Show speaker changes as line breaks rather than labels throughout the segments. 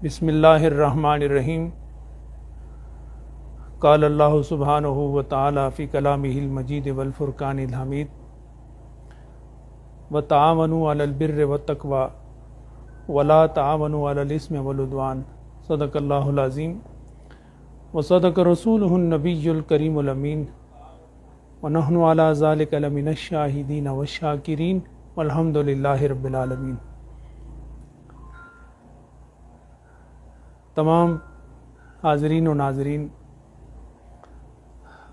बिस्मिल्लाहिर्रहमानिर्रहीम। क़ाल अल्लाहु सुब्हानहु व तआला फ़ी कलामिहिल मजीद वल फ़ुरक़ानिल हमीद व तआवनु अलल बिर्रि वत्तक़वा वला तआवनु अलल इस्मि वल उद्वान। सदक़ल्लाहुल अज़ीम व सदक़ रसूलुहुन नबियुल करीमुल अमीन व नहनु अला ज़ालिका लमिनश शाहिदीन वश शाकिरीन वल्हम्दुलिल्लाहि रब्बिल आलमीन। तमाम हाज़रीन व नाज़रीन,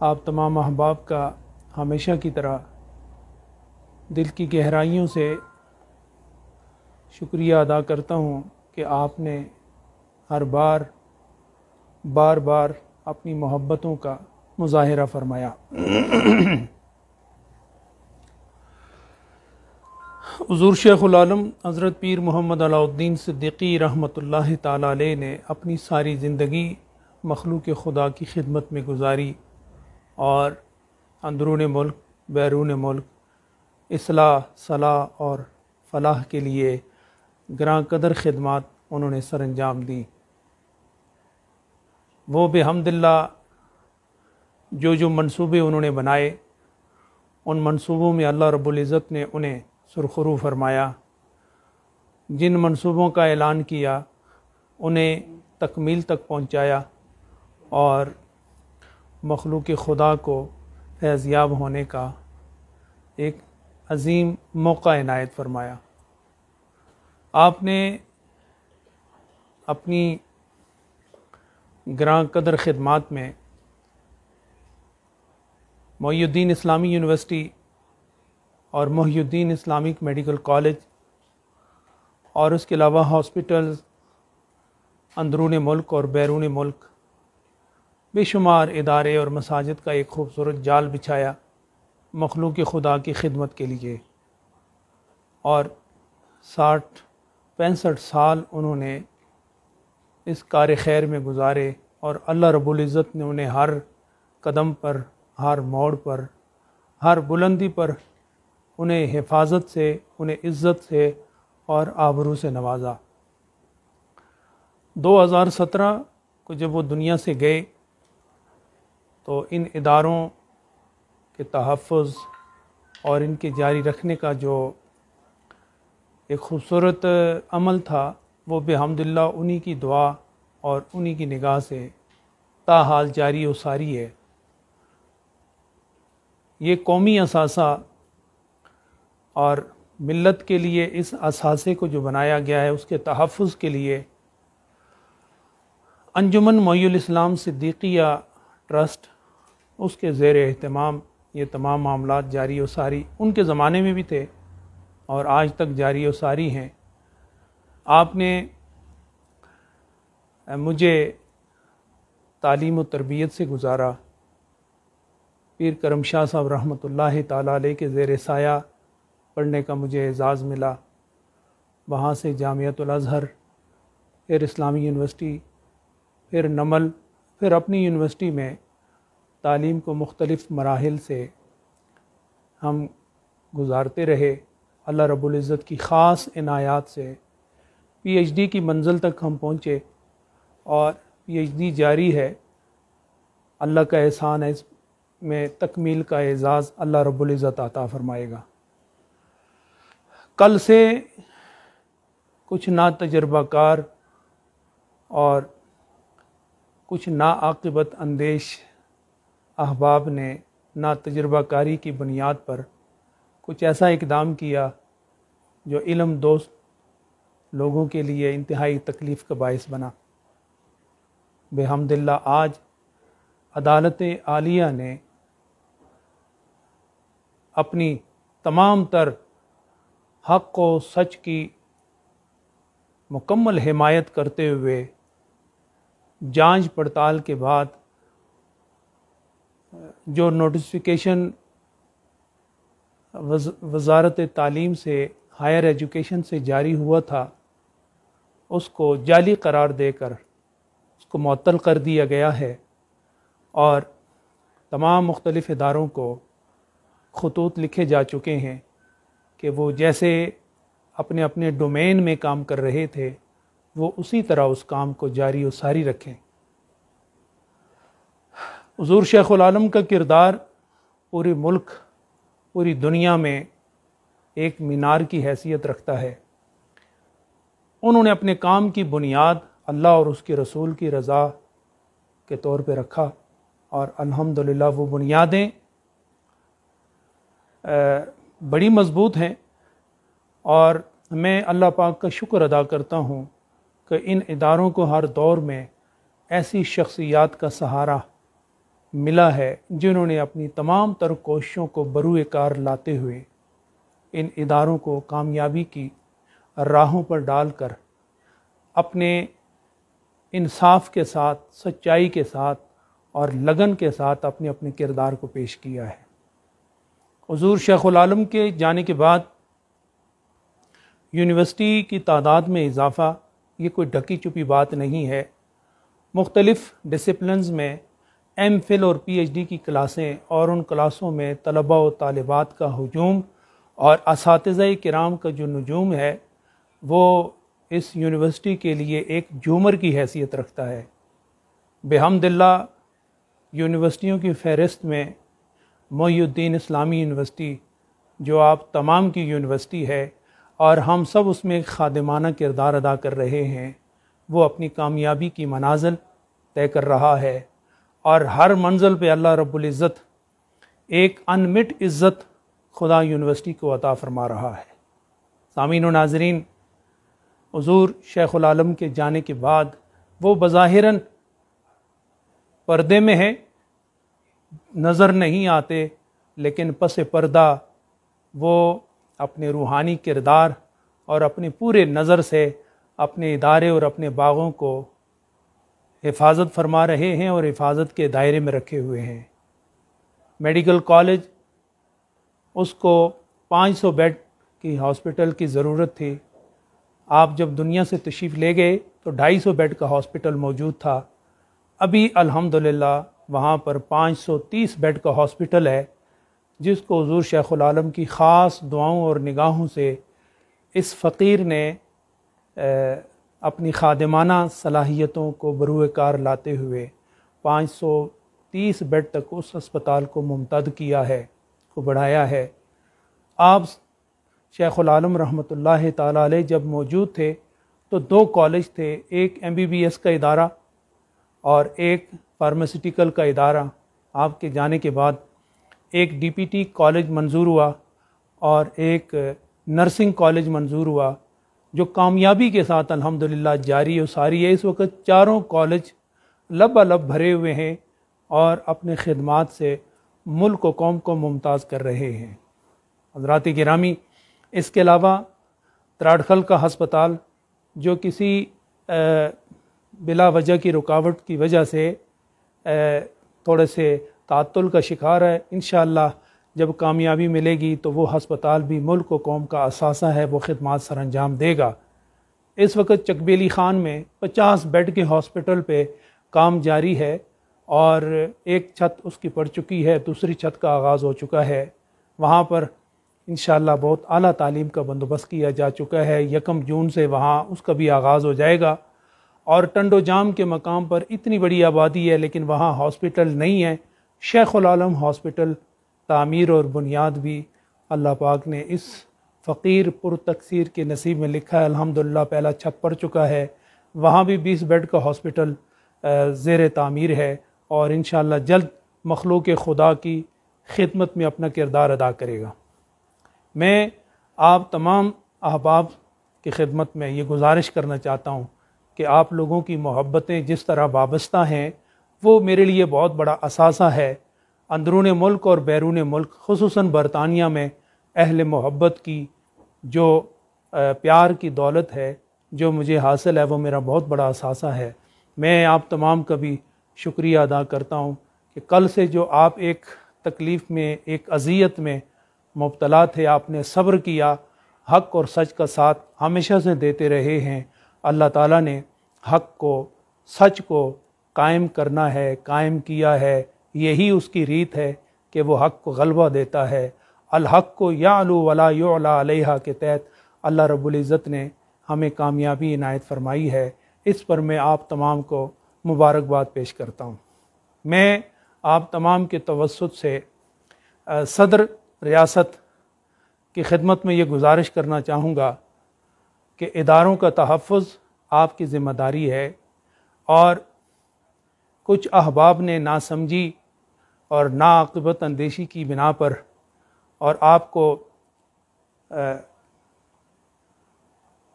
आप तमाम अहबाब का हमेशा की तरह दिल की गहराइयों से शुक्रिया अदा करता हूँ कि आपने हर बार अपनी मोहब्बतों का मुज़ाहिरा फरमाया। हुज़ूर शेखुल आलम हज़रत पीर मोहम्मद अलाउद्दीन सिद्दीकी रहमतुल्लाहि ताला अलैह ने अपनी सारी ज़िंदगी मखलूक़ खुदा की खिदमत में गुजारी और अंदरून मुल्क बैरून मुल्क इस्लाह सलाह और फलाह के लिए ग्रां कदर खिदमत उन्होंने सरअंजाम दी। वो बेहम्दिल्लाह जो मंसूबे उन्होंने बनाए, उन मंसूबों में अल्लाह रब्बुल इज़्ज़त ने उन्हें सुरखरू फरमाया। जिन मंसूबों का ऐलान किया उन्हें तकमील तक पहुँचाया और मखलूक़ खुदा को फैज़याब होने का एक अज़ीम मौका इनायत फरमाया। आपने अपनी ग्रां कदर खिदमत में मोहिउद्दीन इस्लामी यूनिवर्सिटी और मोहिउद्दीन इस्लामिक मेडिकल कॉलेज और उसके अलावा हॉस्पिटल्स अंदरून मुल्क और बैरून मुल्क बेशुमार इदारे और मसाजिद का एक खूबसूरत जाल बिछाया मखलूक़ खुदा की खिदमत के लिए। और 60-65 साल उन्होंने इस कार खैर में गुजारे और अल्लाह रब्बुल इज़्ज़त ने उन्हें हर कदम पर, हर मोड़ पर, हर बुलंदी पर उन्हें हिफाजत से, उन्हें इज़्ज़त से और आबरू से नवाजा। 2017 को जब वो दुनिया से गए तो इन इदारों के तहफ़्फ़ुज़ और इनके जारी रखने का जो एक ख़ूबसूरत अमल था, वो बेहम्दुलिल्लाह उन्हीं की दुआ और उन्हीं की निगाह से ताहाल जारी व सारी है। ये कौमी असासा और मिल्लत के लिए इस असासे को जो बनाया गया है उसके तहफ़्फ़ुज़ के लिए अंजुमन मोहिउल इस्लाम सिद्दीकिया ट्रस्ट, उसके ज़ेर एहतमाम ये तमाम मामलात जारी व सारी उनके ज़माने में भी थे और आज तक जारी व सारी हैं। आपने मुझे तालीम व तरबियत से गुज़ारा। पीर करम शाह साहब रहमतुल्लाहि ताला अलैह के ज़ेर साया पढ़ने का मुझे एज़ाज़ मिला। वहाँ से जामियतुल अज़हर, फिर इस्लामी यूनिवर्सिटी, फिर नमल, फिर अपनी यूनिवर्सिटी में तालीम को मुख्तलिफ़ मराहिल से हम गुज़ारते रहे। अल्लाह रब्बुल इज़्ज़त की ख़ास इनायात से PhD की मंजिल तक हम पहुँचे और PhD जारी है। अल्लाह का एहसान है, इसमें तकमील का एज़ाज़ अल्लाह रब्बुल इज़्ज़त अता फ़रमाएगा। कल से कुछ ना तजर्बाकार और कुछ ना आक़िबत अंदेश अहबाब ने ना तजर्बाकारी की बुनियाद पर कुछ ऐसा इक़दाम किया जो इल्म दोस्त लोगों के लिए इंतहाई तकलीफ़ का बाइस बना। बेहम्दुलिल्लाह आज अदालत आलिया ने अपनी तमाम तर हक़ व सच की मुकम्मल हिमायत करते हुए जांच पड़ताल के बाद जो नोटिफिकेशन वज़ारत तालीम से, हायर एजुकेशन से जारी हुआ था, उसको जाली करार देकर उसको मुअत्तल कर दिया गया है और तमाम मुख्तलिफ़ इदारों को ख़ुतूत लिखे जा चुके हैं कि वो जैसे अपने अपने डोमेन में काम कर रहे थे वो उसी तरह उस काम को जारी और सारी रखें। हुज़ूर शेखुल आलम का किरदार पूरे मुल्क, पूरी दुनिया में एक मीनार की हैसियत रखता है। उन्होंने अपने काम की बुनियाद अल्लाह और उसके रसूल की रज़ा के तौर पे रखा और अल्हम्दुलिल्लाह वो बुनियादें बड़ी मज़बूत हैं। और मैं अल्लाह पाक का शुक्र अदा करता हूँ कि इन इदारों को हर दौर में ऐसी शख्सियात का सहारा मिला है जिन्होंने अपनी तमाम तर कोशिशों को बरूए कार लाते हुए इन इदारों को कामयाबी की राहों पर डालकर अपने इंसाफ के साथ, सच्चाई के साथ और लगन के साथ अपने अपने किरदार को पेश किया है। हुज़ूर शेखुल आलम के जाने के बाद यूनिवर्सिटी की तादाद में इजाफ़ा ये कोई ढकी छुपी बात नहीं है। मुख्तलिफ़ डिसिप्लिन्स में एम.फिल और पी.एच.डी की क्लासें और उन क्लासों में तलबा व तालिबात का हुजूम और असातिज़ा किराम का जो नजूम है वो इस यूनिवर्सिटी के लिए एक झूमर की हैसियत रखता है। बेहम्दिल्लाह यूनिवर्सिटियों की फ़हरिस्त में मोइनुद्दीन इस्लामी यूनिवर्सिटी, जो आप तमाम की यूनिवर्सिटी है और हम सब उसमें एक खादिमाना किरदार अदा कर रहे हैं, वो अपनी कामयाबी की मनाज़िल तय कर रहा है और हर मंजिल पे अल्लाह रब्बुल इज़्ज़त एक अनमिट इज़्ज़त खुदा यूनिवर्सिटी को अता फ़रमा रहा है। सामीन व नाज़रीन, हुज़ूर शेखुल आलम के जाने के बाद वो बज़ाहिरन पर्दे में है, नज़र नहीं आते, लेकिन पस पर्दा वो अपने रूहानी किरदार और अपने पूरे नज़र से अपने इदारे और अपने बागों को हिफाजत फरमा रहे हैं और हिफाजत के दायरे में रखे हुए हैं। मेडिकल कॉलेज, उसको 500 बेड की हॉस्पिटल की ज़रूरत थी। आप जब दुनिया से तशरीफ़ ले गए तो 250 बेड का हॉस्पिटल मौजूद था। अभी अल्हम्दुलिल्लाह वहाँ पर 530 बेड का हॉस्पिटल है, जिसको हुज़ूर शेखुल आलम की ख़ास दुआओं और निगाहों से इस फ़कीर ने अपनी खादिमाना सलाहियतों को बरूए कार लाते हुए 530 बेड तक उस अस्पताल को मुमतद किया है, को बढ़ाया है। आप शेखुल आलम रहमतुल्लाह ताला अलैह जब मौजूद थे तो 2 कॉलेज थे, एक MBBS का इदारा और एक फार्मास्यूटिकल का इदारा। आपके जाने के बाद एक DPT कॉलेज मंजूर हुआ और एक नर्सिंग कॉलेज मंजूर हुआ, जो कामयाबी के साथ अल्हम्दुलिल्लाह जारी और सारी है। इस वक्त 4 कॉलेज लबालब भरे हुए हैं और अपने खिदमात से मुल्क व कौम को मुमताज़ कर रहे हैं। हज़रात गिरामी, इसके अलावा त्राडखल का हस्पताल, जो किसी बिला वजह की रुकावट की वजह से थोड़े से तातुल का शिकार है, इंशाअल्लाह जब कामयाबी मिलेगी तो वो हस्पताल भी मुल्क व कौम का असासा है, वो खिदमात सर अंजाम देगा। इस वक्त चकबेली ख़ान में 50 बेड के हॉस्पिटल पे काम जारी है और एक छत उसकी पड़ चुकी है, दूसरी छत का आगाज़ हो चुका है। वहाँ पर इंशाअल्लाह बहुत आला तालीम का बंदोबस्त किया जा चुका है। 1 जून से वहाँ उसका भी आगाज़ हो जाएगा। और टंडो जाम के मकाम पर इतनी बड़ी आबादी है लेकिन वहाँ हॉस्पिटल नहीं है। शेखुल आलम हॉस्पिटल तामीर और बुनियाद भी अल्लाह पाक ने इस फ़कीर पुरतकसीर के नसीब में लिखा है। अल्हम्दुलिल्लाह पहला छत पड़ चुका है, वहाँ भी 20 बेड का हॉस्पिटल ज़ेर तामीर है और इंशाअल्लाह जल्द मखलूक खुदा की खिदमत में अपना किरदार अदा करेगा। मैं आप तमाम अहबाब की खिदमत में ये गुजारिश करना चाहता हूँ कि आप लोगों की मोहब्बतें जिस तरह वाबस्ता हैं वो मेरे लिए बहुत बड़ा असासा है। अंदरून मुल्क और बैरून मुल्क, खुसूसन बरतानिया में अहल मोहब्बत की जो प्यार की दौलत है जो मुझे हासिल है, वो मेरा बहुत बड़ा असासा है। मैं आप तमाम का भी शुक्रिया अदा करता हूँ कि कल से जो आप एक तकलीफ़ में, एक अज़ियत में मुब्तला थे, आपने सब्र किया, हक़ और सच का साथ हमेशा से देते रहे हैं। अल्लाह ताला ने हक़ को, सच को कायम करना है, कायम किया है। यही उसकी रीत है कि वो हक़ को गलबा देता है। अल हक़ को यालू वला युला अलैहा के तहत अल्लाह रब्बुल इज़्ज़त ने हमें कामयाबी इनायत फरमाई है। इस पर मैं आप तमाम को मुबारकबाद पेश करता हूँ। मैं आप तमाम के तवस्सुत से सदर रियासत की खिदमत में ये गुजारिश करना चाहूँगा कि इदारों का तहफ़्फ़ुज़ आपकी ज़िम्मेदारी है, और कुछ अहबाब ने नासमझी और नाआक़िबत अंदेशी की बिना पर और आपको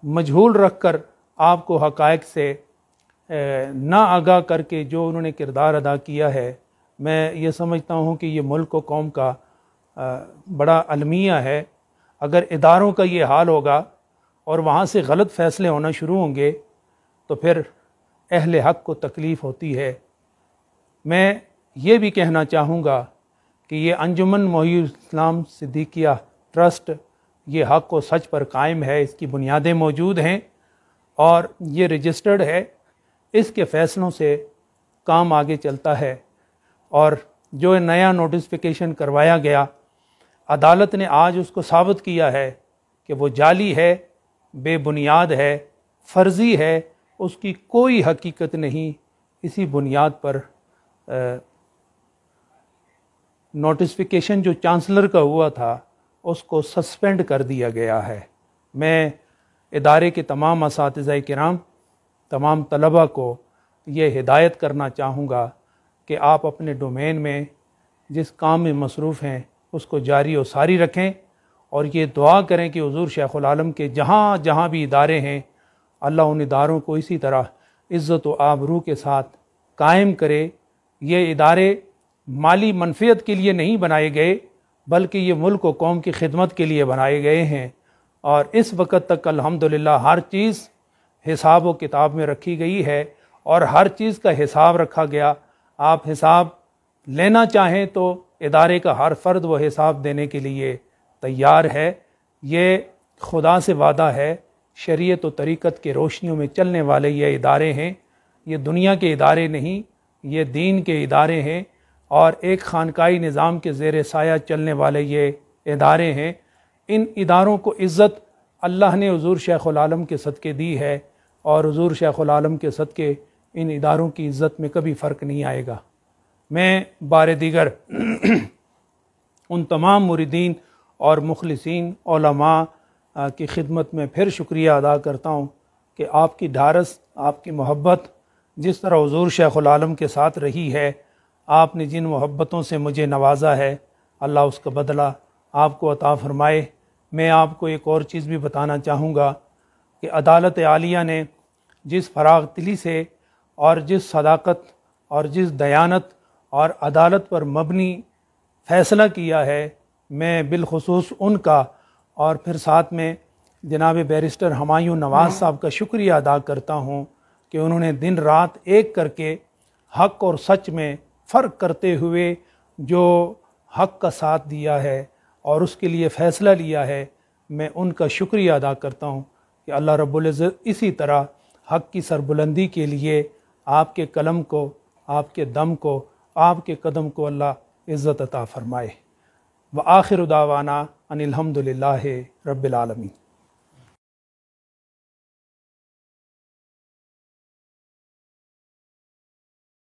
मजहूल रख कर आपको हक़ाइक़ से ना आगाह करके जो उन्होंने किरदार अदा किया है, मैं ये समझता हूँ कि ये मुल्क व कौम का बड़ा अलमिया है। अगर इदारों का ये हाल होगा और वहाँ से गलत फ़ैसले होना शुरू होंगे तो फिर अहले हक़ को तकलीफ़ होती है। मैं ये भी कहना चाहूँगा कि ये अंजुमन मोहिउल इस्लाम सिद्दीकिया ट्रस्ट ये हक़ व सच पर कायम है, इसकी बुनियादें मौजूद हैं और ये रजिस्टर्ड है। इसके फ़ैसलों से काम आगे चलता है, और जो नया नोटिफिकेशन करवाया गया, अदालत ने आज उसको साबित किया है कि वो जाली है, बेबुनियाद है, फ़र्ज़ी है, उसकी कोई हकीकत नहीं। इसी बुनियाद पर नोटिफिकेशन जो चांसलर का हुआ था उसको सस्पेंड कर दिया गया है। मैं इदारे के तमाम असातिज़ा किराम, तमाम तलबा को ये हिदायत करना चाहूँगा कि आप अपने डोमेन में जिस काम में मसरूफ़ हैं उसको जारी और सारी रखें, और ये दुआ करें कि हुज़ूर शेखुल आलम के जहाँ जहाँ भी इदारे हैं, अल्लाह उन इदारों को इसी तरह इज़्ज़त व आबरू के साथ कायम करे। ये इदारे माली मनफ़ियत के लिए नहीं बनाए गए, बल्कि ये मुल्क व कौम की खिदमत के लिए बनाए गए हैं, और इस वक्त तक अल्हम्दुलिल्लाह हर चीज़ हिसाब व किताब में रखी गई है और हर चीज़ का हिसाब रखा गया। आप हिसाब लेना चाहें तो इदारे का हर फ़र्द व हिसाब देने के लिए तैयार है। ये खुदा से वादा है, शरीयत व तरीक़त के रोशनियों में चलने वाले ये इदारे हैं। ये दुनिया के इदारे नहीं, ये दीन के इदारे हैं, और एक खानकाई निज़ाम के ज़ेर साया चलने वाले ये इदारे हैं। इन इदारों को इज़्ज़त अल्लाह ने हुज़ूर शेखुल आलम के सदक़े दी है, और हुज़ूर शेखुल आलम के सदक़े इन इदारों की इज़्ज़त में कभी फ़र्क नहीं आएगा। मैं बारे दीगर उन तमाम मुरीदीन और मुखलिसीन उलमा की खिदमत में फिर शुक्रिया अदा करता हूँ कि आपकी ढारस, आपकी मोहब्बत जिस तरह हुज़ूर शेखुल आलम के साथ रही है, आपने जिन मोहब्बतों से मुझे नवाजा है, अल्लाह उसका बदला आपको अता फ़रमाए। मैं आपको एक और चीज़ भी बताना चाहूँगा कि अदालत आलिया ने जिस फ़राग़ दिली से और जिस सदाकत और जिस दयानत और अदालत पर मबनी फ़ैसला किया है, मैं बिलखुसूस उनका और फिर साथ में जनाब बैरिस्टर हुमायूं नवाज़ साहब का शुक्रिया अदा करता हूँ कि उन्होंने दिन रात एक करके हक़ और सच में फ़र्क करते हुए जो हक़ का साथ दिया है और उसके लिए फ़ैसला लिया है। मैं उनका शुक्रिया अदा करता हूँ कि अल्लाह रब्बुल इज़्ज़त इसी तरह हक़ की सरबुलंदी के लिए आपके कलम को, आपके दम को, आपके कदम को अल्लाह इज़्ज़त अता फ़रमाए। व आखिर दावाना अनिल हम्दुलिल्लाहि रब्बिल आलमीन।